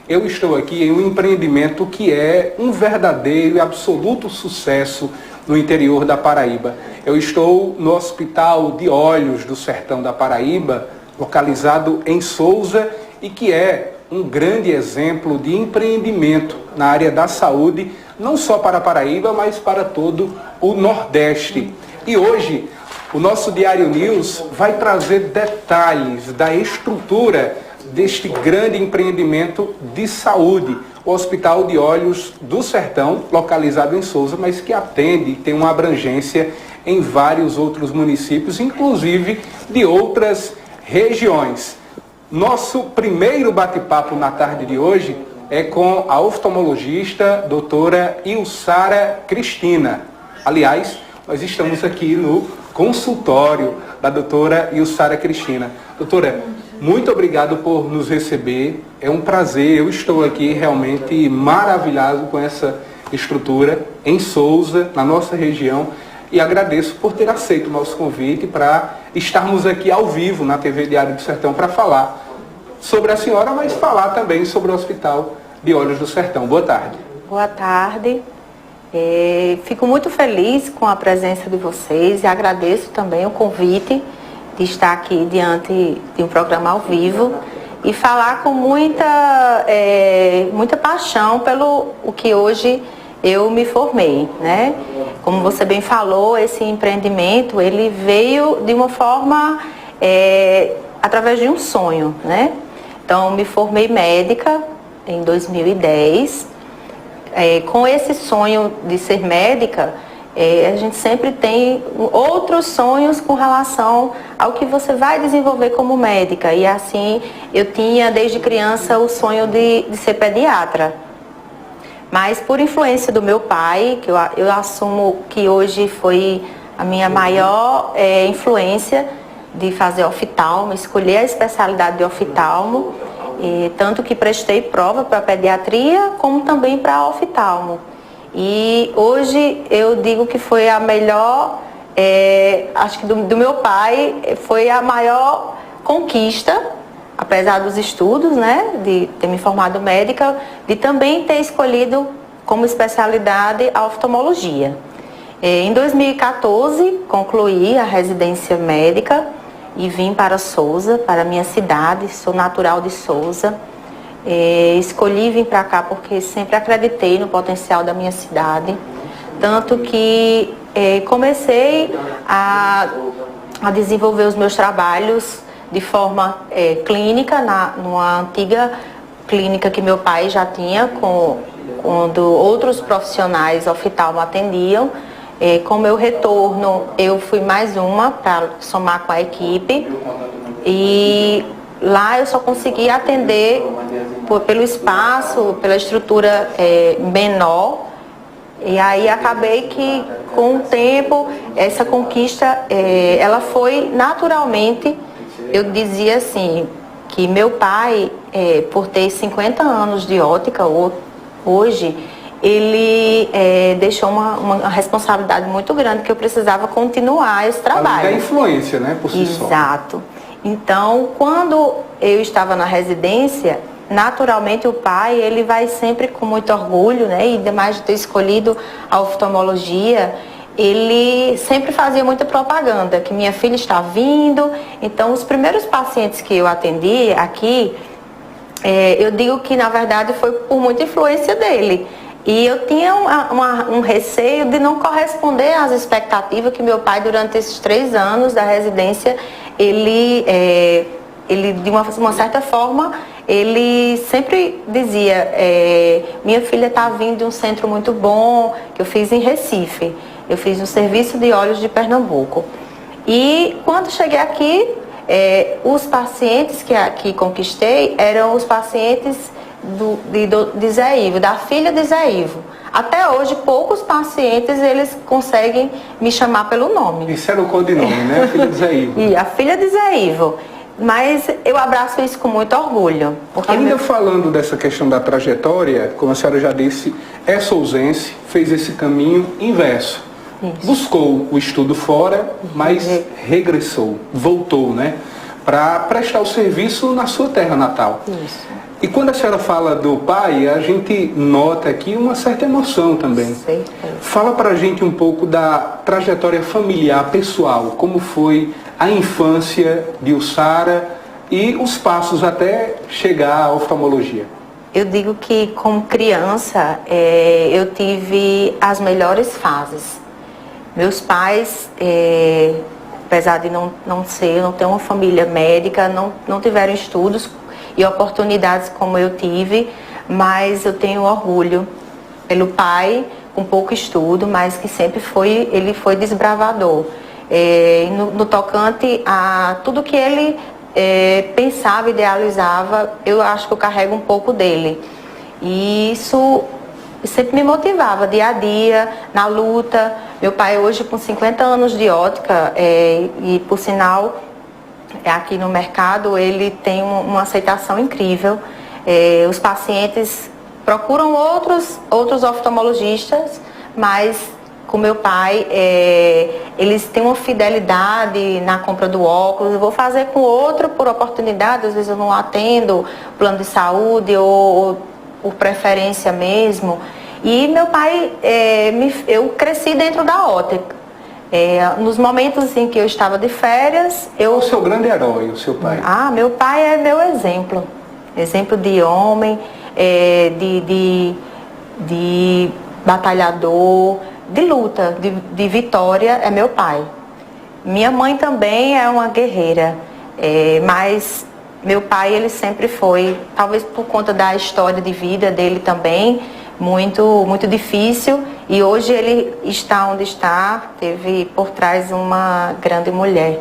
eu estou aqui em um empreendimento que é um verdadeiro e absoluto sucesso no interior da Paraíba. Eu estou no Hospital de Olhos do Sertão da Paraíba, localizado em Souza, e que é um grande exemplo de empreendimento na área da saúde, não só para a Paraíba, mas para todo o Nordeste. E hoje, o nosso Diário News vai trazer detalhes da estrutura deste grande empreendimento de saúde, o Hospital de Olhos do Sertão, localizado em Souza, mas que atende, tem uma abrangência em vários outros municípios, inclusive de outras regiões. Nosso primeiro bate-papo na tarde de hoje é com a oftalmologista doutora Ilsara Cristina. Aliás, nós estamos aqui no consultório da doutora Ilsara Cristina. Doutora, muito obrigado por nos receber. É um prazer, eu estou aqui realmente maravilhado com essa estrutura em Souza, na nossa região, e agradeço por ter aceito o nosso convite para estarmos aqui ao vivo na TV Diário do Sertão para falar sobre a senhora, mas falar também sobre o Hospital de Olhos do Sertão. Boa tarde. Boa tarde. Fico muito feliz com a presença de vocês e agradeço também o convite de estar aqui diante de um programa ao vivo e falar com muita paixão pelo o que hoje eu me formei, né? Como você bem falou, esse empreendimento, ele veio de uma forma, através de um sonho, né? Então, me formei médica em 2010. Com esse sonho de ser médica, a gente sempre tem outros sonhos com relação ao que você vai desenvolver como médica. E assim, eu tinha desde criança o sonho de ser pediatra. Mas por influência do meu pai, que eu assumo que hoje foi a minha maior influência de fazer oftalmo, escolher a especialidade de oftalmo, tanto que prestei prova para pediatria, como também para oftalmo. E hoje eu digo que foi a melhor, acho que do meu pai, foi a maior conquista, apesar dos estudos, né, de ter me formado médica, de também ter escolhido como especialidade a oftalmologia. Em 2014, concluí a residência médica e vim para Souza, para a minha cidade, sou natural de Souza. Escolhi vir para cá porque sempre acreditei no potencial da minha cidade, tanto que comecei a desenvolver os meus trabalhos de forma clínica, numa antiga clínica que meu pai já tinha, quando outros profissionais oftalmo atendiam. Com meu retorno, eu fui mais uma para somar com a equipe, e lá eu só consegui atender pelo espaço, pela estrutura menor. E aí acabei que com o tempo essa conquista ela foi naturalmente. Eu dizia assim, que meu pai, por ter 50 anos de ótica hoje, ele deixou uma responsabilidade muito grande, que eu precisava continuar esse trabalho. Da influência, né, por si só. Exato. Então, quando eu estava na residência, naturalmente o pai, ele vai sempre com muito orgulho, né, e demais de ter escolhido a oftalmologia, ele sempre fazia muita propaganda, que minha filha está vindo. Então, os primeiros pacientes que eu atendi aqui, eu digo que na verdade foi por muita influência dele. E eu tinha um receio de não corresponder às expectativas que meu pai, durante esses 3 anos da residência, ele de uma certa forma, ele sempre dizia, minha filha está vindo de um centro muito bom, que eu fiz em Recife. Eu fiz um serviço de olhos de Pernambuco. E quando cheguei aqui, os pacientes que conquistei eram os pacientes de Zé Ivo, da filha de Zé Ivo. Até hoje, poucos pacientes eles conseguem me chamar pelo nome. Isso era o codinome, né? A filha de Zé Ivo. E a filha de Zé Ivo. Mas eu abraço isso com muito orgulho. Ainda falando dessa questão da trajetória, como a senhora já disse, é souzense, fez esse caminho inverso. Isso. Buscou o estudo fora, mas regressou, voltou, né? Para prestar o serviço na sua terra natal. Isso. E quando a senhora fala do pai, a gente nota aqui uma certa emoção também. Sei. Fala pra gente um pouco da trajetória familiar, pessoal, como foi a infância de Ussara e os passos até chegar à oftalmologia. Eu digo que, como criança, eu tive as melhores fases. Meus pais, apesar de não ter uma família médica, não tiveram estudos e oportunidades como eu tive, mas eu tenho orgulho pelo pai, com pouco estudo, mas que sempre ele foi desbravador. No tocante a tudo que ele pensava, idealizava, eu acho que eu carrego um pouco dele. E isso sempre me motivava, dia a dia, na luta. Meu pai hoje com 50 anos de ótica, e por sinal, aqui no mercado, ele tem uma aceitação incrível. Os pacientes procuram outros oftalmologistas, mas com meu pai, eles têm uma fidelidade na compra do óculos. Eu vou fazer com outro por oportunidade, às vezes eu não atendo plano de saúde ou por preferência mesmo. E meu pai, eu cresci dentro da ótica. Nos momentos em que eu estava de férias, O seu grande herói, o seu pai? Meu pai é meu exemplo. Exemplo de homem, de batalhador, de luta, de vitória, é meu pai. Minha mãe também é uma guerreira, mas meu pai, ele sempre foi, talvez por conta da história de vida dele também, muito, muito difícil, e hoje ele está onde está, teve por trás uma grande mulher.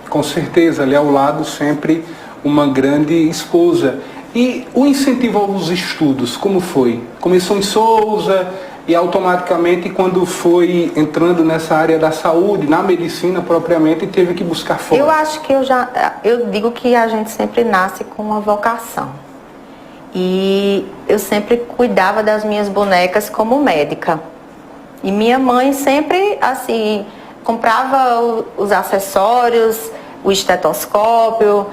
Com certeza, ali ao lado sempre uma grande esposa. E o incentivo aos estudos, como foi? Começou em Souza e automaticamente, quando foi entrando nessa área da saúde, na medicina propriamente, teve que buscar fora? Eu acho que eu digo que a gente sempre nasce com uma vocação. E eu sempre cuidava das minhas bonecas como médica. E minha mãe sempre, assim, comprava os acessórios, o estetoscópio,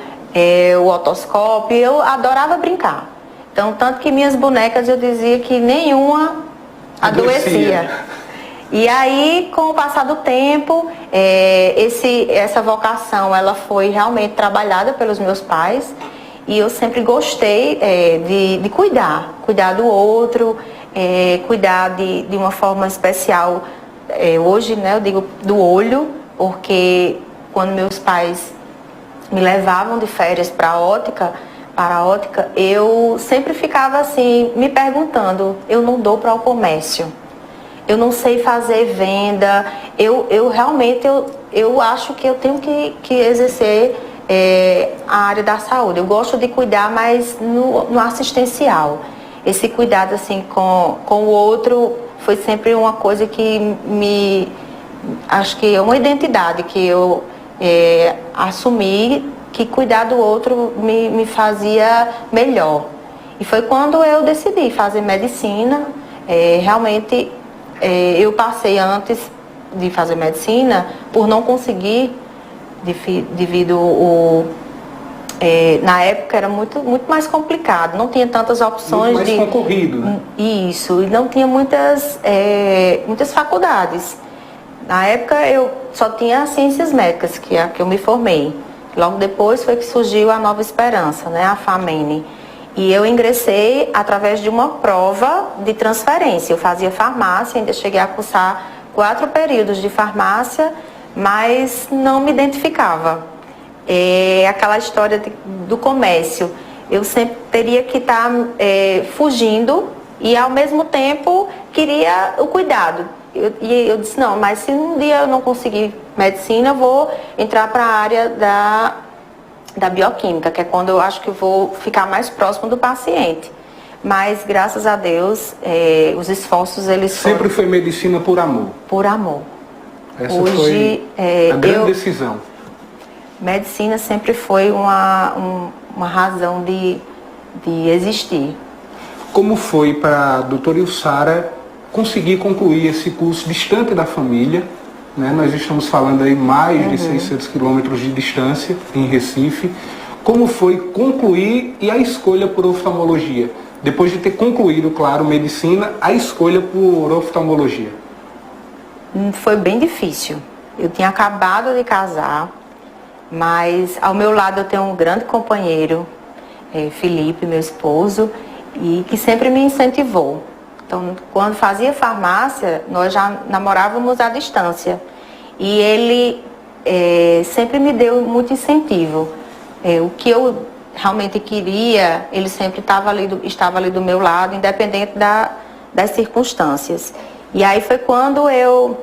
o otoscópio. Eu adorava brincar. Então, tanto que minhas bonecas eu dizia que nenhuma adoecia. E aí, com o passar do tempo, essa vocação, ela foi realmente trabalhada pelos meus pais. E eu sempre gostei de cuidar do outro, cuidar de uma forma especial. Hoje, né, eu digo do olho, porque quando meus pais me levavam de férias para a ótica, eu sempre ficava assim, me perguntando, eu não dou para o comércio, eu não sei fazer venda, eu realmente acho que eu tenho que exercer a área da saúde. Eu gosto de cuidar, mas no assistencial. Esse cuidado assim com o outro foi sempre uma coisa que acho que é uma identidade que eu assumi, que cuidar do outro me fazia melhor. E foi quando eu decidi fazer medicina. Realmente eu passei antes de fazer medicina por não conseguir, devido na época era muito, muito mais complicado, não tinha tantas opções, muito mais concorrido, né? Isso, e não tinha muitas faculdades. Na época eu só tinha ciências médicas, que é a que eu me formei. Logo depois foi que surgiu a Nova Esperança, né, a FAMENE. E eu ingressei através de uma prova de transferência. Eu fazia farmácia, ainda cheguei a cursar 4 períodos de farmácia, mas não me identificava. Aquela história do comércio. Eu sempre teria que estar fugindo e, ao mesmo tempo, queria o cuidado. E eu disse, não, mas se um dia eu não conseguir medicina, eu vou entrar para a área da bioquímica, que é quando eu acho que eu vou ficar mais próximo do paciente. Mas, graças a Deus, os esforços, eles sempre foi medicina por amor? Por amor. Essa hoje, foi a grande decisão. Medicina sempre foi uma razão de existir. Como foi para a doutora Ussara conseguir concluir esse curso distante da família, né? Nós estamos falando aí mais de 600 quilômetros de distância em Recife. como foi concluir e a escolha por oftalmologia? Depois de ter concluído, claro, medicina, a escolha por oftalmologia. Foi bem difícil. Eu tinha acabado de casar, mas ao meu lado eu tenho um grande companheiro, Felipe, meu esposo, e que sempre me incentivou. Então, quando fazia farmácia, nós já namorávamos à distância. E ele sempre me deu muito incentivo. O que eu realmente queria, ele sempre estava ali do meu lado, independente das circunstâncias. E aí foi quando eu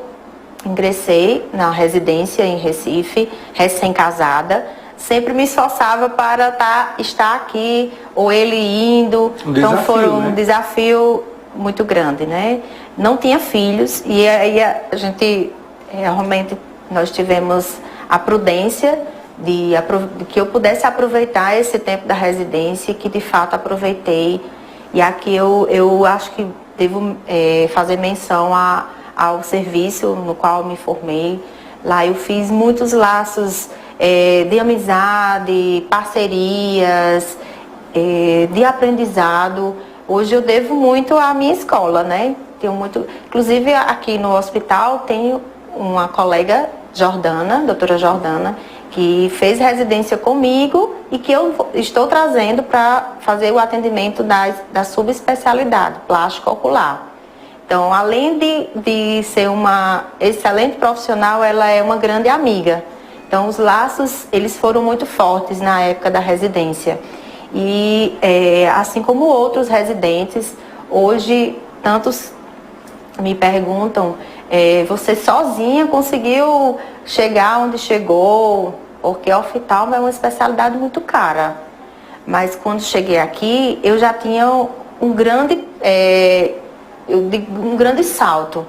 ingressei na residência em Recife, recém-casada, sempre me esforçava para estar aqui, ou ele indo. Então foi um desafio muito grande, né? Não tinha filhos, e aí a gente, realmente, nós tivemos a prudência de que eu pudesse aproveitar esse tempo da residência, que de fato aproveitei. E aqui eu acho que devo fazer menção ao serviço no qual me formei. Lá eu fiz muitos laços de amizade, parcerias, de aprendizado. Hoje eu devo muito à minha escola, né? Inclusive aqui no hospital tenho uma colega, Jordana, doutora Jordana, que fez residência comigo e que eu estou trazendo para fazer o atendimento da subespecialidade, plástico ocular. Então, além de ser uma excelente profissional, ela é uma grande amiga. Então, os laços, eles foram muito fortes na época da residência. E, assim como outros residentes, hoje, tantos me perguntam, você sozinha conseguiu chegar onde chegou? Porque a oftalmo é uma especialidade muito cara. Mas quando cheguei aqui, eu já tinha um grande salto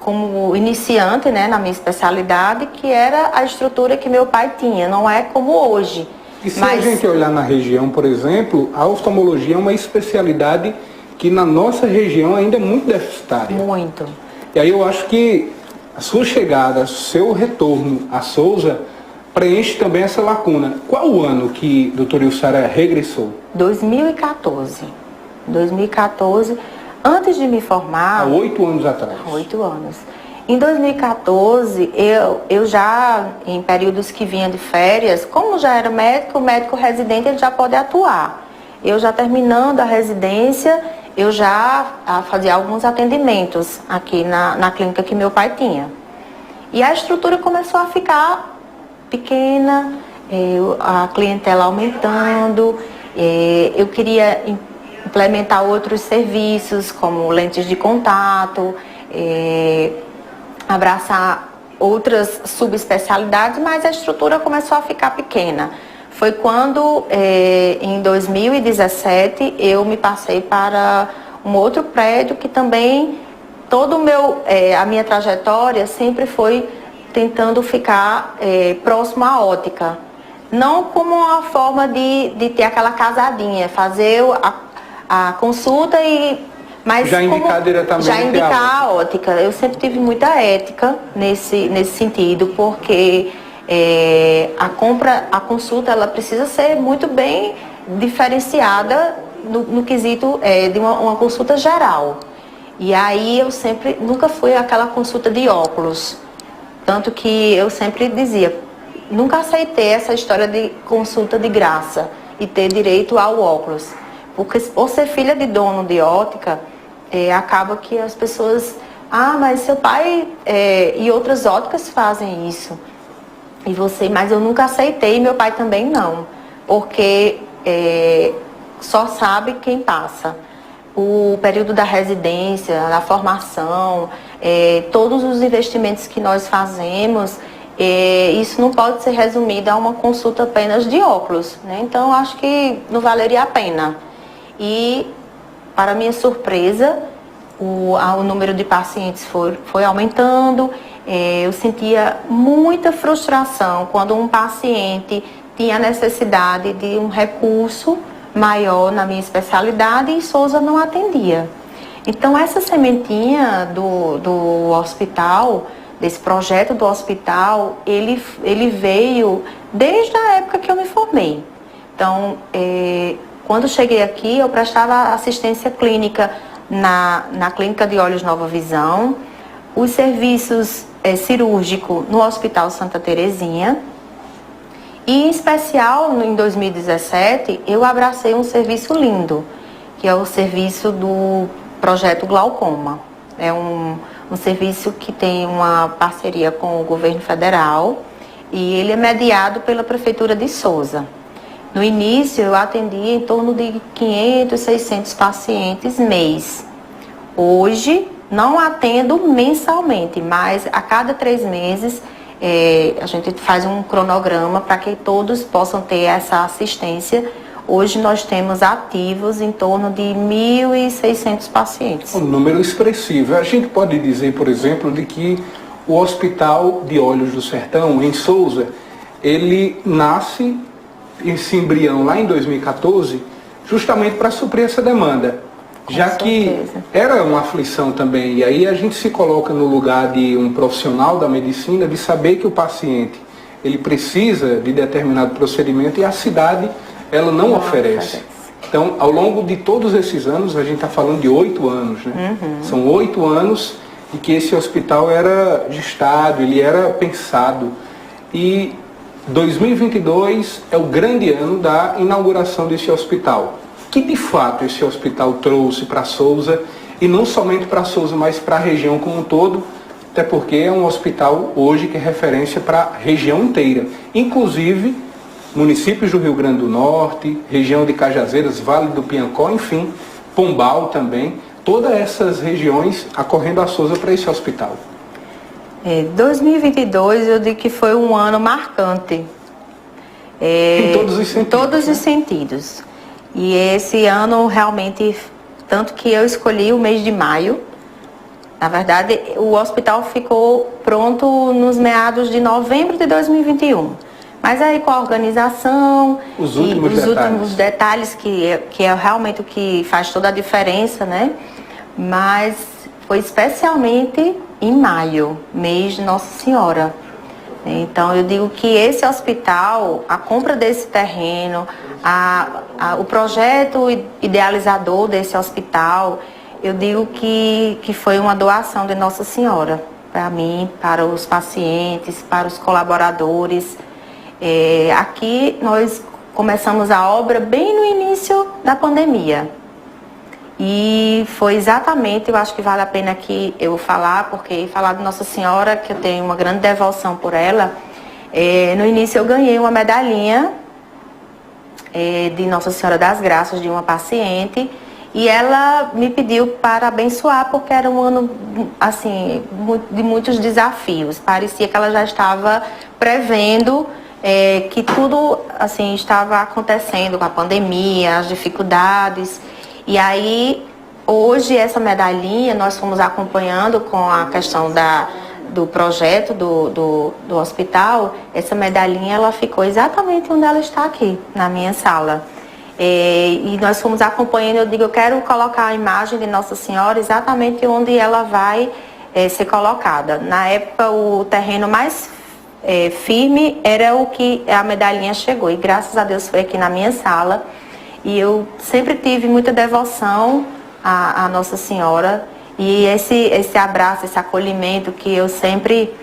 como iniciante, né, na minha especialidade, que era a estrutura que meu pai tinha, não é como hoje. E se a gente olhar na região, por exemplo, a oftalmologia é uma especialidade que na nossa região ainda é muito deficitária. Muito. E aí eu acho que a sua chegada, seu retorno a Souza preenche também essa lacuna. Qual o ano que a doutora Ilsara regressou? 2014. 2014, antes de me formar... Há 8 anos atrás. 8 anos. Em 2014, eu já, em períodos que vinha de férias, como já era médico, o médico residente ele já pode atuar. Eu já terminando a residência, eu já fazia alguns atendimentos aqui na clínica que meu pai tinha. E a estrutura começou a ficar pequena, a clientela aumentando, eu queria implementar outros serviços, como lentes de contato, abraçar outras subespecialidades, mas a estrutura começou a ficar pequena. Foi quando, em 2017, eu me passei para um outro prédio que também, a minha trajetória sempre foi tentando ficar próximo à ótica. Não como uma forma de ter aquela casadinha, fazer a consulta mas já indicar diretamente já indicar a ótica. Eu sempre tive muita ética nesse sentido, porque a consulta ela precisa ser muito bem diferenciada no quesito de uma consulta geral. E aí eu nunca fui aquela consulta de óculos. Tanto que eu sempre dizia, nunca aceitei essa história de consulta de graça e ter direito ao óculos. Porque por ser filha de dono de ótica, acaba que as pessoas... mas seu pai e outras óticas fazem isso. Mas eu nunca aceitei, e meu pai também não. Porque só sabe quem passa. O período da residência, da formação, todos os investimentos que nós fazemos, isso não pode ser resumido a uma consulta apenas de óculos, né? Então, acho que não valeria a pena. E, para minha surpresa, o número de pacientes foi aumentando. Eu sentia muita frustração quando um paciente tinha necessidade de um recurso maior na minha especialidade e Souza não atendia. Então, essa sementinha do hospital, desse projeto do hospital, ele veio desde a época que eu me formei. Então, quando cheguei aqui, eu prestava assistência clínica na Clínica de Olhos Nova Visão, os serviços cirúrgicos no Hospital Santa Terezinha, e em especial em 2017 eu abracei um serviço lindo, que é o serviço do Projeto Glaucoma. É um serviço que tem uma parceria com o governo federal e ele é mediado pela Prefeitura de Souza. No início eu atendia em torno de 500, 600 pacientes mês. Hoje não atendo mensalmente, mas a cada 3 meses a gente faz um cronograma para que todos possam ter essa assistência. Hoje nós temos ativos em torno de 1.600 pacientes. Um número expressivo. A gente pode dizer, por exemplo, de que o Hospital de Olhos do Sertão, em Souza, ele nasce, esse embrião, lá em 2014, justamente para suprir essa demanda. Já que era uma aflição também, e aí a gente se coloca no lugar de um profissional da medicina, de saber que o paciente ele precisa de determinado procedimento e a cidade ela não oferece. Então, ao longo de todos esses anos, a gente está falando de 8 anos, né? São 8 anos em que esse hospital era gestado, ele era pensado. E 2022 é o grande ano da inauguração desse hospital. Que de fato esse hospital trouxe para Souza, e não somente para Souza, mas para a região como um todo, até porque é um hospital hoje que é referência para a região inteira, inclusive municípios do Rio Grande do Norte, região de Cajazeiras, Vale do Piancó, enfim, Pombal também, todas essas regiões acorrendo a Souza para esse hospital. 2022 eu digo que foi um ano marcante. Em todos os sentidos. Em todos os sentidos. E esse ano realmente, tanto que eu escolhi o mês de maio. Na verdade, o hospital ficou pronto nos meados de novembro de 2021. Mas aí com a organização, os últimos detalhes que é realmente o que faz toda a diferença, né? Mas foi especialmente em maio, mês de Nossa Senhora. Então eu digo que esse hospital, a compra desse terreno, o projeto idealizador desse hospital, eu digo que foi uma doação de Nossa Senhora, para mim, para os pacientes, para os colaboradores. Aqui nós começamos a obra bem no início da pandemia. E foi exatamente, eu acho que vale a pena aqui eu falar, porque falar de Nossa Senhora, que eu tenho uma grande devoção por ela, no início eu ganhei uma medalhinha de Nossa Senhora das Graças de uma paciente, e ela me pediu para abençoar, porque era um ano assim, de muitos desafios. Parecia que ela já estava prevendo que tudo assim estava acontecendo com a pandemia, as dificuldades. E aí, hoje, essa medalhinha, nós fomos acompanhando com a questão do projeto do hospital. Essa medalhinha, ela ficou exatamente onde ela está aqui, na minha sala. E nós fomos acompanhando, eu digo, eu quero colocar a imagem de Nossa Senhora exatamente onde ela vai ser colocada. Na época, o terreno mais firme era o que a medalhinha chegou. E graças a Deus foi aqui na minha sala. E eu sempre tive muita devoção à Nossa Senhora. E esse abraço, esse acolhimento que eu sempre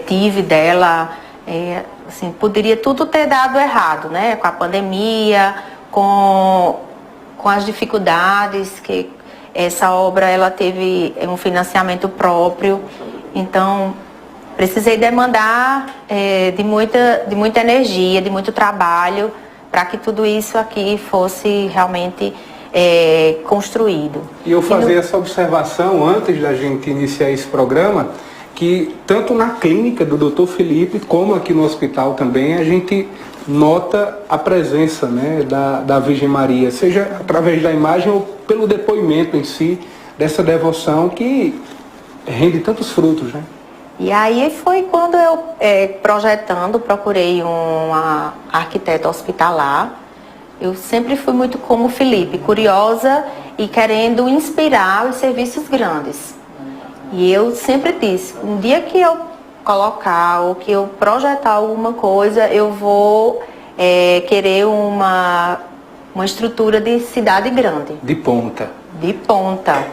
tive dela, assim, poderia tudo ter dado errado, né? Com a pandemia, com as dificuldades, que essa obra ela teve um financiamento próprio. Então, precisei demandar de muita energia, de muito trabalho, para que tudo isso aqui fosse realmente construído. E eu fazer essa observação antes da gente iniciar esse programa, que tanto na clínica do Dr. Felipe, como aqui no hospital também, a gente nota a presença, né, da Virgem Maria, seja através da imagem ou pelo depoimento em si, dessa devoção que rende tantos frutos, né? E aí foi quando eu, procurei uma arquiteta hospitalar. Eu sempre fui muito como o Felipe, curiosa e querendo inspirar os serviços grandes. E eu sempre disse, um dia que eu colocar ou que eu projetar alguma coisa, eu vou querer uma estrutura de cidade grande. De ponta. De ponta.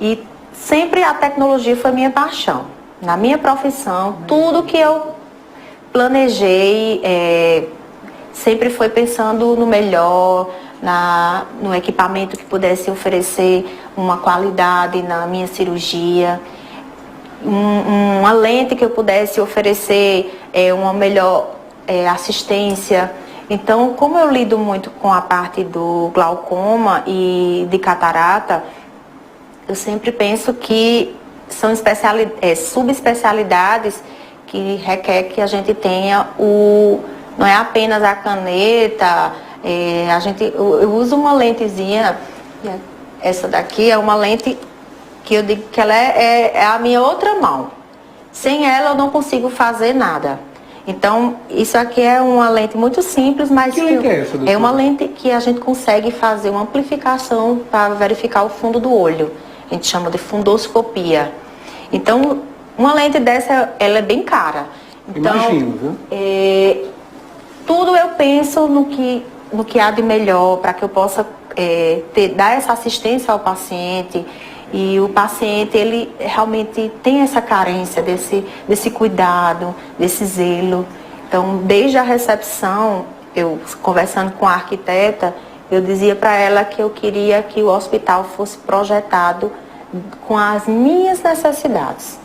E sempre a tecnologia foi minha paixão. Na minha profissão, tudo que eu planejei sempre foi pensando no melhor, no equipamento que pudesse oferecer uma qualidade na minha cirurgia, uma lente que eu pudesse oferecer uma melhor assistência. Então, como eu lido muito com a parte do glaucoma e de catarata, eu sempre penso que são subespecialidades que requer que a gente tenha não é apenas a caneta, eu uso uma lentezinha, essa daqui é uma lente que eu digo que ela é a minha outra mão. Sem ela eu não consigo fazer nada. Então, isso aqui é uma lente muito simples, mas que lente é essa, doutora? É uma lente que a gente consegue fazer uma amplificação para verificar o fundo do olho. A gente chama de fundoscopia. Então, uma lente dessa, ela é bem cara. Então, imagino, viu? Tudo eu penso no que há de melhor para que eu possa dar essa assistência ao paciente. E o paciente, ele realmente tem essa carência desse cuidado, desse zelo. Então, desde a recepção, eu conversando com a arquiteta, eu dizia para ela que eu queria que o hospital fosse projetado com as minhas necessidades.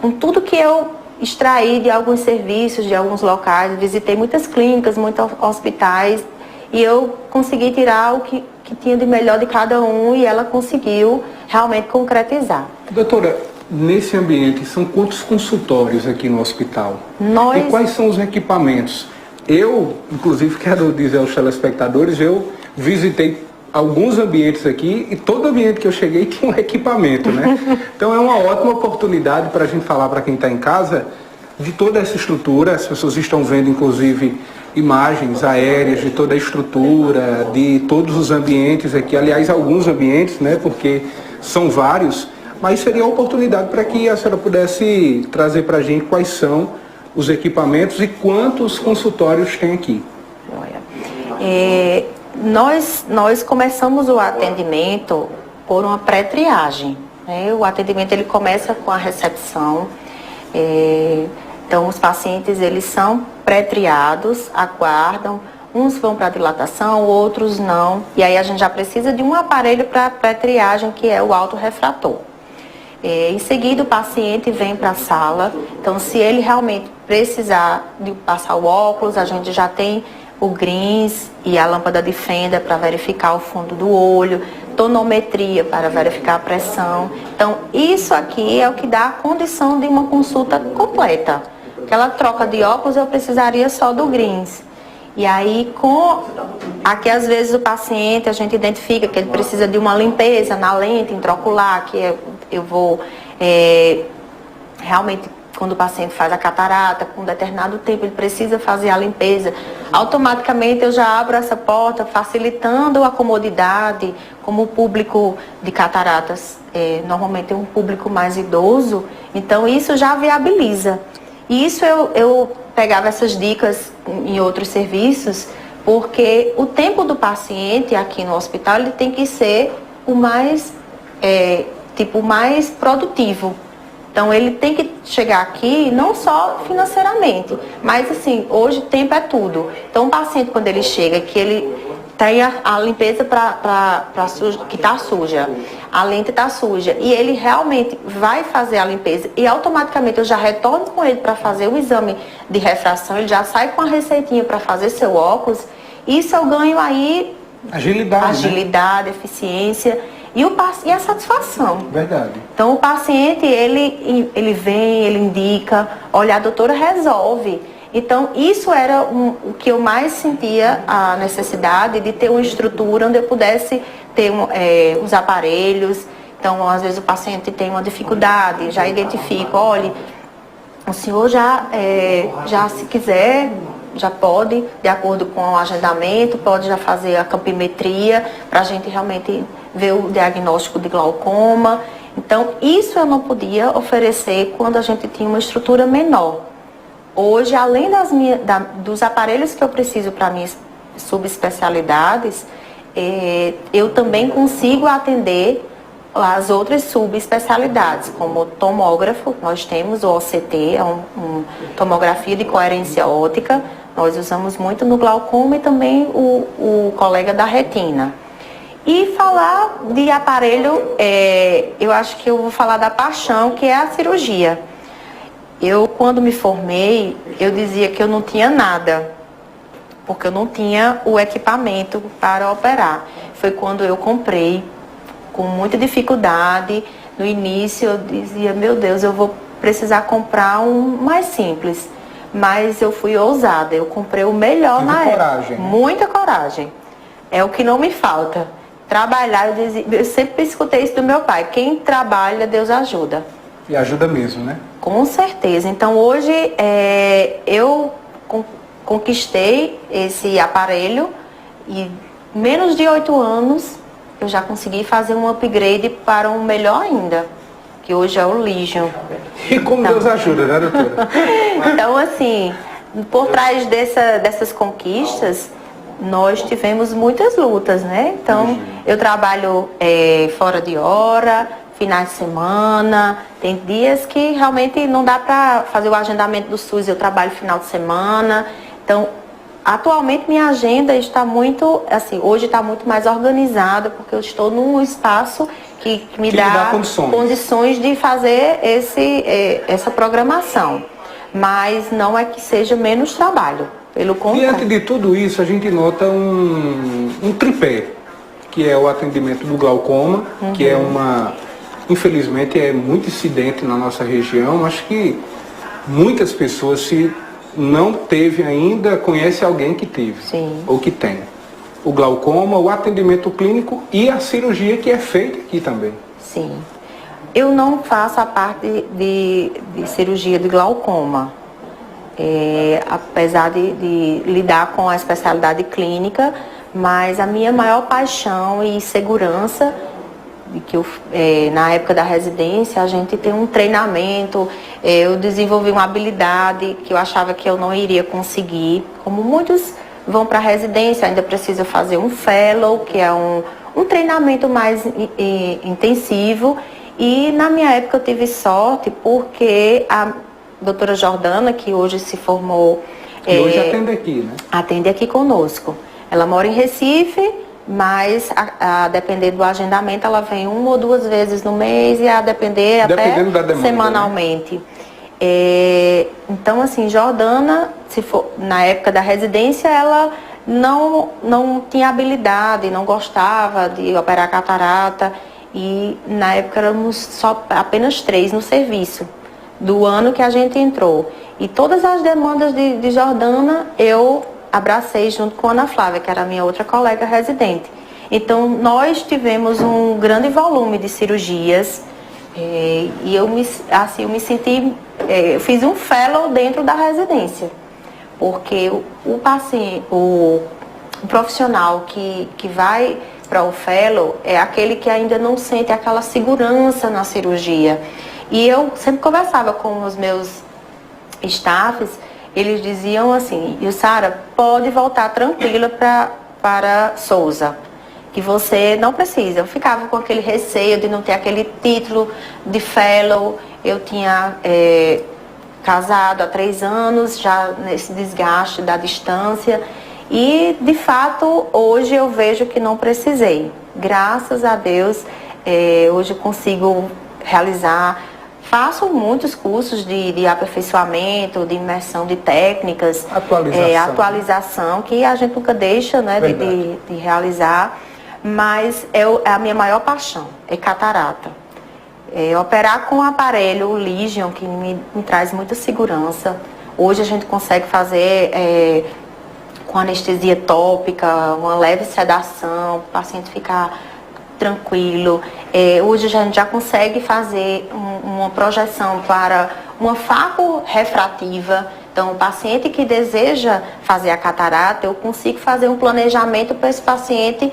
Com tudo que eu extraí de alguns serviços, de alguns locais, visitei muitas clínicas, muitos hospitais, e eu consegui tirar o que tinha de melhor de cada um e ela conseguiu realmente concretizar. Doutora, nesse ambiente, são quantos consultórios aqui no hospital? E quais são os equipamentos? Eu, inclusive, quero dizer aos telespectadores, eu visitei alguns ambientes aqui e todo ambiente que eu cheguei tinha um equipamento, né? Então é uma ótima oportunidade para a gente falar para quem está em casa de toda essa estrutura. As pessoas estão vendo, inclusive, imagens aéreas de toda a estrutura, de todos os ambientes aqui, aliás, alguns ambientes, né, porque são vários, mas seria a oportunidade para que a senhora pudesse trazer para a gente quais são os equipamentos e quantos consultórios tem aqui. Nós começamos o atendimento por uma pré-triagem, né? O atendimento ele começa com a recepção. Então, os pacientes, eles são pré-triados, aguardam, uns vão para dilatação, outros não. E aí a gente já precisa de um aparelho para pré-triagem, que é o autorrefrator. Em seguida, o paciente vem para a sala. Então, se ele realmente precisar de passar o óculos, a gente já tem o Grins e a lâmpada de fenda para verificar o fundo do olho, tonometria para verificar a pressão. Então, isso aqui é o que dá a condição de uma consulta completa. Aquela troca de óculos eu precisaria só do Grins. E aí, aqui às vezes o paciente, a gente identifica que ele precisa de uma limpeza na lente intraocular, que eu vou realmente, quando o paciente faz a catarata, com um determinado tempo ele precisa fazer a limpeza, automaticamente eu já abro essa porta, facilitando a comodidade, como o público de cataratas normalmente é um público mais idoso, então isso já viabiliza. E isso eu pegava essas dicas em outros serviços, porque o tempo do paciente aqui no hospital ele tem que ser o mais produtivo. Então, ele tem que chegar aqui não só financeiramente, mas assim, hoje tempo é tudo. Então, o paciente, quando ele chega, que ele tem a limpeza que está suja, a lente está suja, e ele realmente vai fazer a limpeza e automaticamente eu já retorno com ele para fazer o exame de refração, ele já sai com a receitinha para fazer seu óculos, isso eu ganho aí agilidade, né? Eficiência. E a satisfação. Verdade. Então, o paciente, ele vem, ele indica, olha, a doutora resolve. Então, isso era o que eu mais sentia a necessidade de ter uma estrutura onde eu pudesse ter os aparelhos. Então, às vezes o paciente tem uma dificuldade, já identifico, olha, o senhor já se quiser, já pode, de acordo com o agendamento, pode já fazer a campimetria para a gente realmente ver o diagnóstico de glaucoma. Então, isso eu não podia oferecer quando a gente tinha uma estrutura menor. Hoje, além dos aparelhos que eu preciso para minhas subespecialidades, eu também consigo atender as outras subespecialidades, como o tomógrafo. Nós temos o OCT, tomografia de coerência óptica. Nós usamos muito no glaucoma e também o colega da retina. E falar de aparelho, eu acho que eu vou falar da paixão, que é a cirurgia. Eu, quando me formei, eu dizia que eu não tinha nada, porque eu não tinha o equipamento para operar. Foi quando eu comprei, com muita dificuldade. No início eu dizia, meu Deus, eu vou precisar comprar um mais simples. Mas eu fui ousada, eu comprei o melhor na época. Coragem, né? Muita coragem. É o que não me falta. Trabalhar, eu sempre escutei isso do meu pai, quem trabalha, Deus ajuda. E ajuda mesmo, né? Com certeza. Então hoje eu conquistei esse aparelho e menos de 8 anos eu já consegui fazer um upgrade para um melhor ainda, que hoje é o Legion. E como então, Deus ajuda, né, doutora? Então, assim, por trás dessas conquistas, nós tivemos muitas lutas, né? Então, eu trabalho fora de hora, finais de semana, tem dias que realmente não dá para fazer o agendamento do SUS, eu trabalho final de semana. Então, atualmente minha agenda está muito, assim, hoje está muito mais organizada, porque eu estou num espaço que me dá condições de fazer essa programação. Mas não é que seja menos trabalho, pelo contrário. Diante de tudo isso, a gente nota um tripé, que é o atendimento do glaucoma, que é infelizmente é muito incidente na nossa região. Acho que muitas pessoas, se não teve ainda, conhece alguém que teve. Sim. Ou que tem. O glaucoma, o atendimento clínico e a cirurgia que é feita aqui também. Sim. Eu não faço a parte de cirurgia de glaucoma. Apesar de lidar com a especialidade clínica, mas a minha maior paixão e segurança, que na época da residência a gente tem um treinamento, eu desenvolvi uma habilidade que eu achava que eu não iria conseguir. Como muitos vão para a residência, ainda precisa fazer um fellow, que é um treinamento mais intensivo. E na minha época eu tive sorte porque a doutora Jordana, que hoje se formou... E hoje atende aqui, né? Atende aqui conosco. Ela mora em Recife, mas a depender do agendamento, ela vem 1 ou 2 vezes no mês e a depender até da demanda, semanalmente. Né? Então, assim, Jordana, se for, na época da residência, ela não tinha habilidade, não gostava de operar catarata. E na época éramos apenas 3 no serviço, do ano que a gente entrou. E todas as demandas de Jordana eu abracei junto com a Ana Flávia, que era a minha outra colega residente. Então, nós tivemos um grande volume de cirurgias e eu me senti... eu fiz um fellow dentro da residência, porque o paciente, o profissional que vai para o fellow é aquele que ainda não sente aquela segurança na cirurgia. E eu sempre conversava com os meus staffs, eles diziam assim, Jussara, pode voltar tranquila para Souza, que você não precisa. Eu ficava com aquele receio de não ter aquele título de fellow. Eu tinha casado há 3 anos, já nesse desgaste da distância. E, de fato, hoje eu vejo que não precisei. Graças a Deus, hoje eu consigo realizar. Faço muitos cursos de aperfeiçoamento, de imersão de técnicas, atualização, que a gente nunca deixa, né, de realizar. Mas a minha maior paixão é catarata. Operar com o aparelho o Legion, que me traz muita segurança. Hoje a gente consegue fazer... com anestesia tópica, uma leve sedação, o paciente ficar tranquilo. Hoje a gente já consegue fazer uma projeção para uma faco refrativa. Então, o paciente que deseja fazer a catarata, eu consigo fazer um planejamento para esse paciente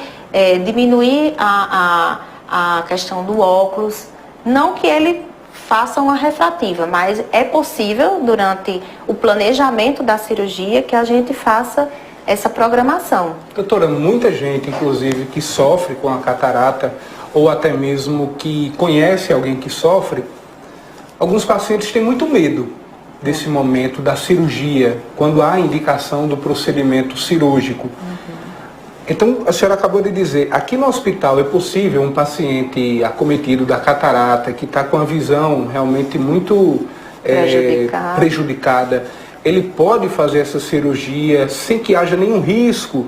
diminuir a questão do óculos. Não que ele faça uma refrativa, mas é possível, durante o planejamento da cirurgia, que a gente faça essa programação. Doutora, muita gente, inclusive, que sofre com a catarata, ou até mesmo que conhece alguém que sofre, alguns pacientes têm muito medo desse momento da cirurgia, quando há indicação do procedimento cirúrgico. Então, a senhora acabou de dizer, aqui no hospital é possível um paciente acometido da catarata, que está com a visão realmente muito prejudicada, ele pode fazer essa cirurgia sem que haja nenhum risco?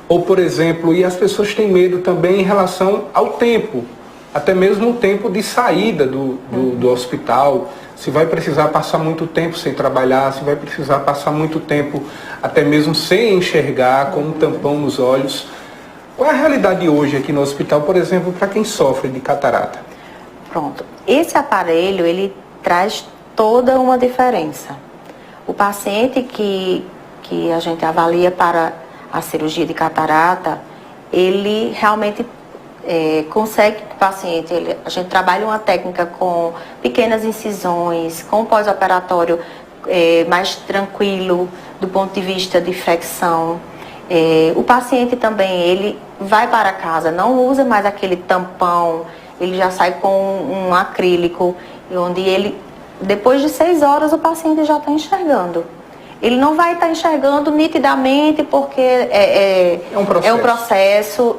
Ou, por exemplo, e as pessoas têm medo também em relação ao tempo, até mesmo o tempo de saída do hospital, se vai precisar passar muito tempo sem trabalhar, se vai precisar passar muito tempo até mesmo sem enxergar, com um tampão nos olhos. Qual é a realidade hoje aqui no hospital, por exemplo, para quem sofre de catarata? Pronto. Esse aparelho, ele traz toda uma diferença. O paciente que a gente avalia para a cirurgia de catarata, ele realmente consegue que o paciente, a gente trabalha uma técnica com pequenas incisões, com pós-operatório mais tranquilo do ponto de vista de infecção. O paciente também, ele vai para casa, não usa mais aquele tampão, ele já sai com um acrílico, onde ele, depois de 6 horas, o paciente já está enxergando. Ele não vai estar enxergando nitidamente porque é um processo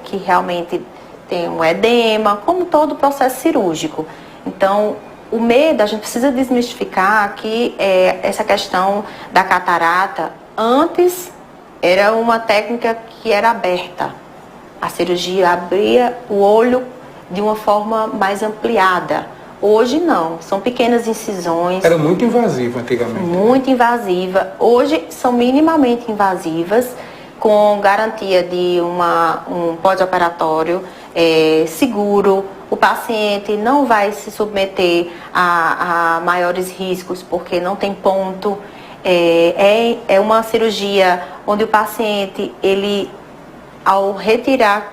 que realmente tem um edema, como todo processo cirúrgico. Então, o medo, a gente precisa desmistificar que essa questão da catarata, antes era uma técnica que era aberta. A cirurgia abria o olho de uma forma mais ampliada. Hoje não, são pequenas incisões. Era muito invasiva antigamente. Muito invasiva. Hoje são minimamente invasivas, com garantia de um pós-operatório seguro. O paciente não vai se submeter a maiores riscos porque não tem ponto. É uma cirurgia onde o paciente, ele, ao retirar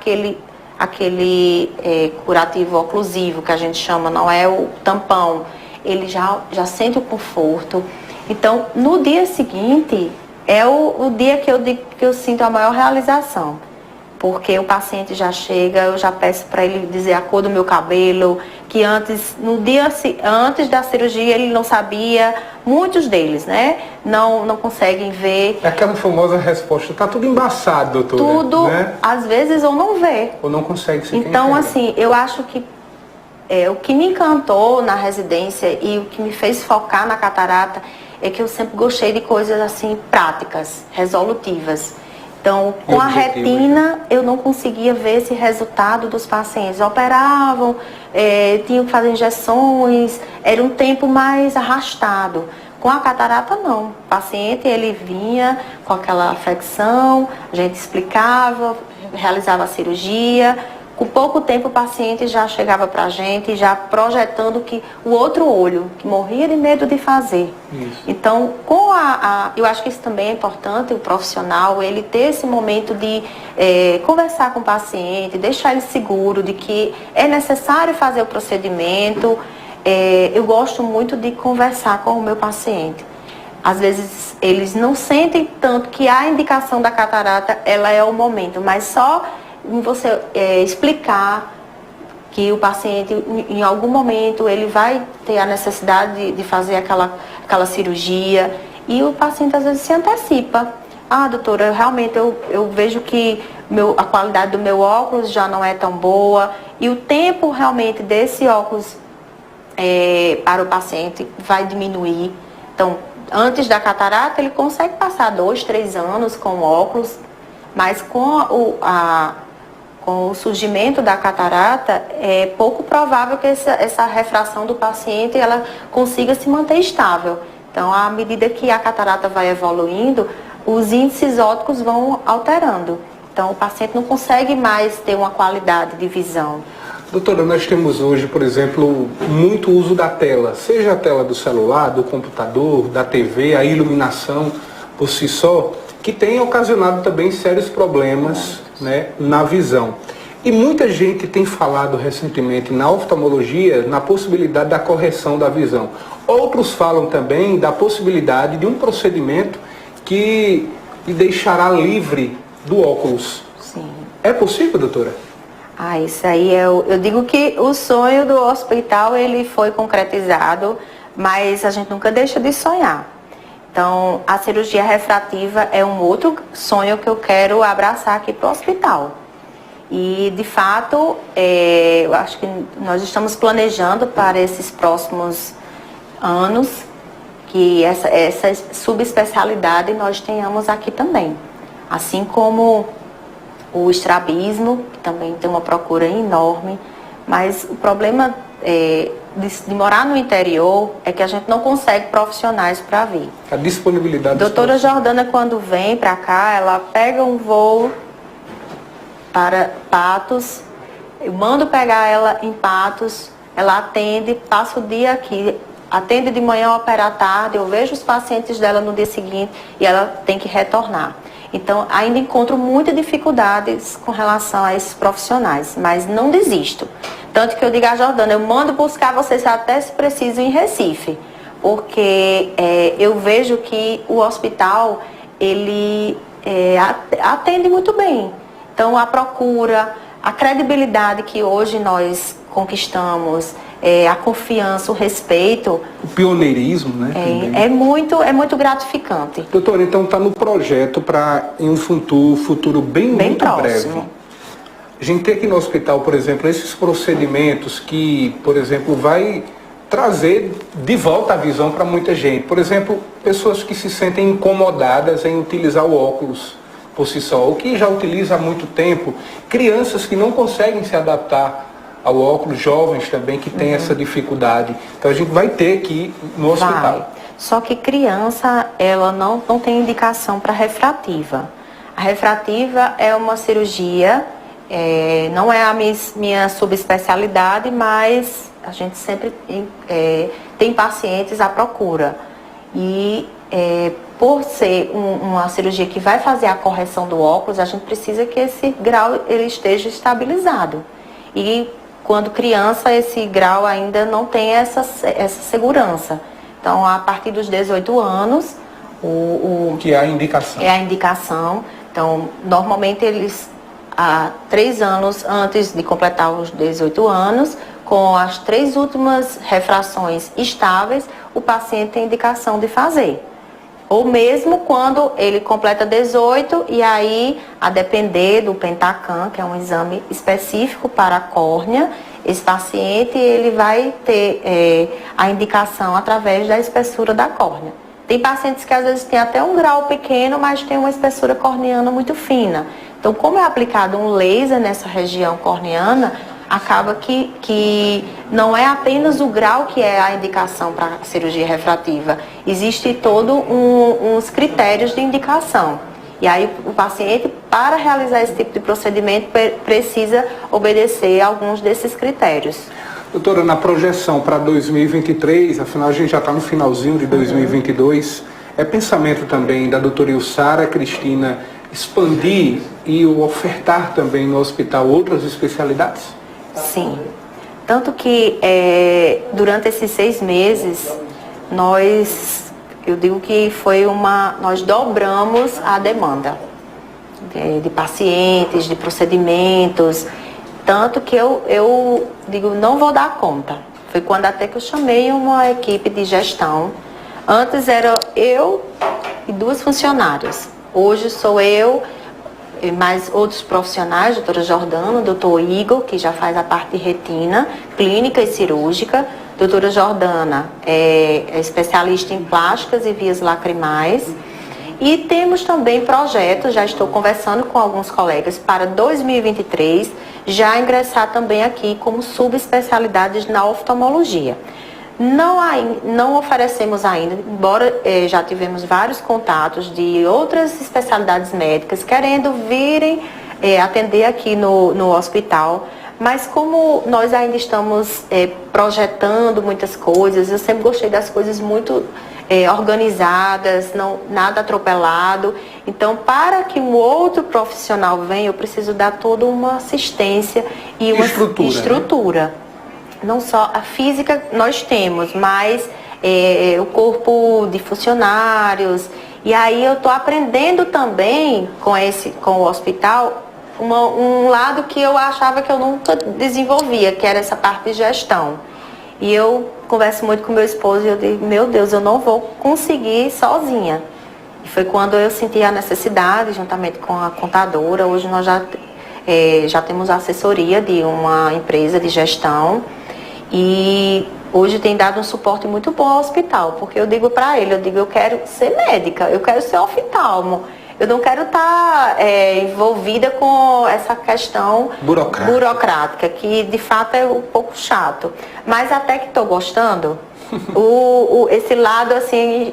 aquele curativo oclusivo, que a gente chama, não é o tampão, ele já sente o conforto. Então, no dia seguinte, é o dia que eu sinto a maior realização. Porque o paciente já chega, eu já peço para ele dizer a cor do meu cabelo, que antes da cirurgia ele não sabia, muitos deles, né? Não conseguem ver. É aquela famosa resposta, tá tudo embaçado, doutora. Tudo, né? Às vezes, ou não vê. Ou não consegue sequer Então, enxergar. assim, eu acho que o que me encantou na residência e o que me fez focar na catarata é que eu sempre gostei de coisas assim práticas, resolutivas. Então, com a retina, eu não conseguia ver esse resultado dos pacientes. Operavam, tinham que fazer injeções, era um tempo mais arrastado. Com a catarata, não. O paciente, ele vinha com aquela afecção, a gente explicava, realizava a cirurgia. Com pouco tempo, o paciente já chegava para a gente, já projetando que o outro olho, que morria de medo de fazer. Isso. Então, eu acho que isso também é importante, o profissional, ele ter esse momento de conversar com o paciente, deixar ele seguro de que é necessário fazer o procedimento. Eu gosto muito de conversar com o meu paciente. Às vezes, eles não sentem tanto que a indicação da catarata, ela é o momento, mas só você explicar que o paciente, em algum momento, ele vai ter a necessidade de fazer aquela cirurgia, e o paciente às vezes se antecipa. Ah, doutora, realmente eu vejo que a qualidade do meu óculos já não é tão boa, e o tempo realmente desse óculos para o paciente vai diminuir. Então, antes da catarata, ele consegue passar 2, 3 anos com óculos, mas com o surgimento da catarata, é pouco provável que essa refração do paciente ela consiga se manter estável. Então, à medida que a catarata vai evoluindo, os índices ópticos vão alterando. Então, o paciente não consegue mais ter uma qualidade de visão. Doutora, nós temos hoje, por exemplo, muito uso da tela, seja a tela do celular, do computador, da TV, a iluminação por si só, que tem ocasionado também sérios problemas, né, na visão. E muita gente tem falado recentemente na oftalmologia na possibilidade da correção da visão. Outros falam também da possibilidade de um procedimento que lhe deixará livre do óculos. Sim. É possível, doutora? Isso aí eu digo que o sonho do hospital ele foi concretizado, mas a gente nunca deixa de sonhar. Então, a cirurgia refrativa é um outro sonho que eu quero abraçar aqui para o hospital. E, de fato, eu acho que nós estamos planejando para esses próximos anos que essa subespecialidade nós tenhamos aqui também. Assim como o estrabismo, que também tem uma procura enorme, mas o problema de morar no interior é que a gente não consegue profissionais para vir. A disponibilidade. Doutora Jordana, quando vem para cá, ela pega um voo para Patos, eu mando pegar ela em Patos, ela atende, passa o dia aqui, atende de manhã, opera à tarde, eu vejo os pacientes dela no dia seguinte e ela tem que retornar. Então, ainda encontro muitas dificuldades com relação a esses profissionais, mas não desisto. Tanto que eu digo a Jordana, eu mando buscar vocês até se preciso em Recife, porque eu vejo que o hospital, ele atende muito bem. Então, a procura, a credibilidade que hoje nós conquistamos, a confiança, o respeito... O pioneirismo, né? É muito gratificante. Doutora, então está no projeto para em um futuro bem muito próximo. Breve. A gente tem aqui no hospital, por exemplo, esses procedimentos que, por exemplo, vai trazer de volta a visão para muita gente. Por exemplo, pessoas que se sentem incomodadas em utilizar o óculos por si só, ou que já utiliza há muito tempo, crianças que não conseguem se adaptar ao óculos, jovens também que têm essa dificuldade. Então a gente vai ter aqui no hospital. Só que criança, ela não tem indicação para refrativa. A refrativa é uma cirurgia, não é a minha subespecialidade, mas a gente sempre tem pacientes à procura. E por ser uma cirurgia que vai fazer a correção do óculos, a gente precisa que esse grau ele esteja estabilizado. E quando criança, esse grau ainda não tem essa segurança. Então, a partir dos 18 anos... que é a indicação. É a indicação. Então, normalmente eles, há 3 anos antes de completar os 18 anos, com as 3 últimas refrações estáveis, o paciente tem indicação de fazer. Ou mesmo quando ele completa 18 e aí, a depender do Pentacam, que é um exame específico para a córnea, esse paciente ele vai ter a indicação através da espessura da córnea. Tem pacientes que às vezes têm até um grau pequeno, mas tem uma espessura corneana muito fina. Então, como é aplicado um laser nessa região corneana, acaba que não é apenas o grau que é a indicação para a cirurgia refrativa. Existe todo uns critérios de indicação. E aí o paciente, para realizar esse tipo de procedimento, precisa obedecer a alguns desses critérios. Doutora, na projeção para 2023, afinal a gente já está no finalzinho de 2022, é pensamento também da doutora Ilsara Cristina expandir e ofertar também no hospital outras especialidades? Sim. Tanto que durante esses 6 meses, eu digo que nós dobramos a demanda de pacientes, de procedimentos, tanto que eu digo, não vou dar conta. Foi quando até que eu chamei uma equipe de gestão. Antes era eu e 2 funcionárias. Hoje sou eu, mais outros profissionais, doutora Jordana, doutor Igor, que já faz a parte de retina, clínica e cirúrgica. Doutora Jordana é especialista em plásticas e vias lacrimais. E temos também projetos, já estou conversando com alguns colegas, para 2023, já ingressar também aqui como subespecialidades na oftalmologia. Não oferecemos ainda, embora já tivemos vários contatos de outras especialidades médicas querendo virem atender aqui no hospital, mas como nós ainda estamos projetando muitas coisas, eu sempre gostei das coisas muito organizadas, não, nada atropelado. Então, para que um outro profissional venha, eu preciso dar toda uma assistência e uma estrutura. Né? Não só a física nós temos, mas o corpo de funcionários. E aí eu estou aprendendo também com o hospital um lado que eu achava que eu nunca desenvolvia, que era essa parte de gestão. E eu converso muito com meu esposo e eu digo, meu Deus, eu não vou conseguir sozinha. E foi quando eu senti a necessidade, juntamente com a contadora. Hoje nós já temos a assessoria de uma empresa de gestão e hoje tem dado um suporte muito bom ao hospital, porque eu digo para ele, eu quero ser médica, eu quero ser oftalmo. Eu não quero estar envolvida com essa questão burocrática, que de fato é um pouco chato. Mas até que estou gostando, esse lado assim,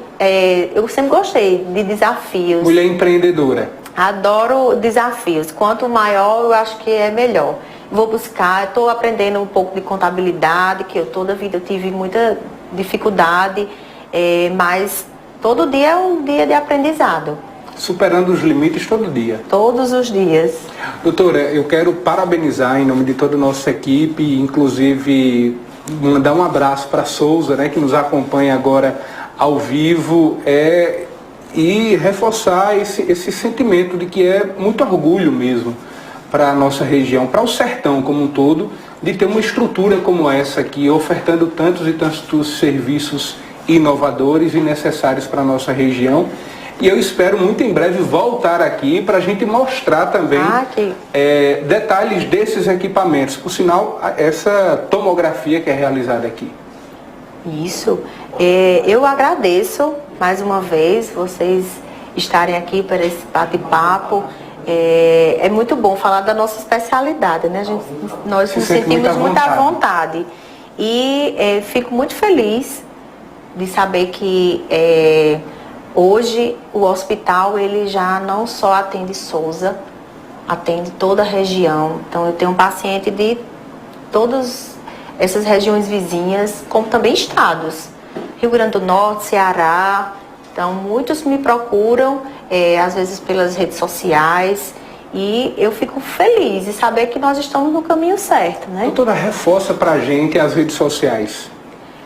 eu sempre gostei de desafios. Mulher empreendedora. Adoro desafios. Quanto maior, eu acho que é melhor. Vou buscar, estou aprendendo um pouco de contabilidade, que eu toda a vida eu tive muita dificuldade, mas todo dia é um dia de aprendizado. Superando os limites todo dia. Todos os dias. Doutora, eu quero parabenizar em nome de toda a nossa equipe, inclusive mandar um abraço para a Souza, né, que nos acompanha agora ao vivo, e reforçar esse sentimento de que é muito orgulho mesmo para a nossa região, para o sertão como um todo, de ter uma estrutura como essa aqui, ofertando tantos e tantos serviços inovadores e necessários para a nossa região. E eu espero muito em breve voltar aqui para a gente mostrar também detalhes desses equipamentos. Por sinal, essa tomografia que é realizada aqui. Isso. Eu agradeço mais uma vez vocês estarem aqui para esse bate-papo. É muito bom falar da nossa especialidade, né? Nós nos sentimos muito à vontade. E fico muito feliz de saber que hoje o hospital ele já não só atende Souza, atende toda a região. Então eu tenho um paciente de todas essas regiões vizinhas, como também estados. Rio Grande do Norte, Ceará. Então muitos me procuram, às vezes pelas redes sociais. E eu fico feliz de saber que nós estamos no caminho certo, né? Doutora, reforça pra gente as redes sociais.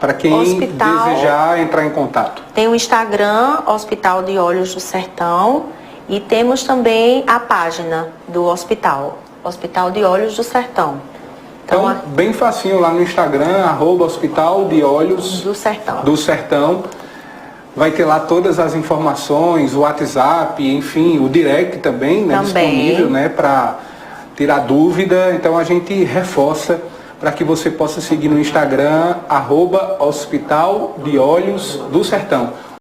Para quem desejar entrar em contato. Tem o Instagram, Hospital de Olhos do Sertão, e temos também a página do hospital, Hospital de Olhos do Sertão. Então bem facinho lá no Instagram, @Hospital de Olhos do Sertão. Vai ter lá todas as informações, o WhatsApp, enfim, o direct também, né, disponível, né, para tirar dúvida. Então a gente reforça para que você possa seguir no Instagram, @Hospital de Olhos do Sertão.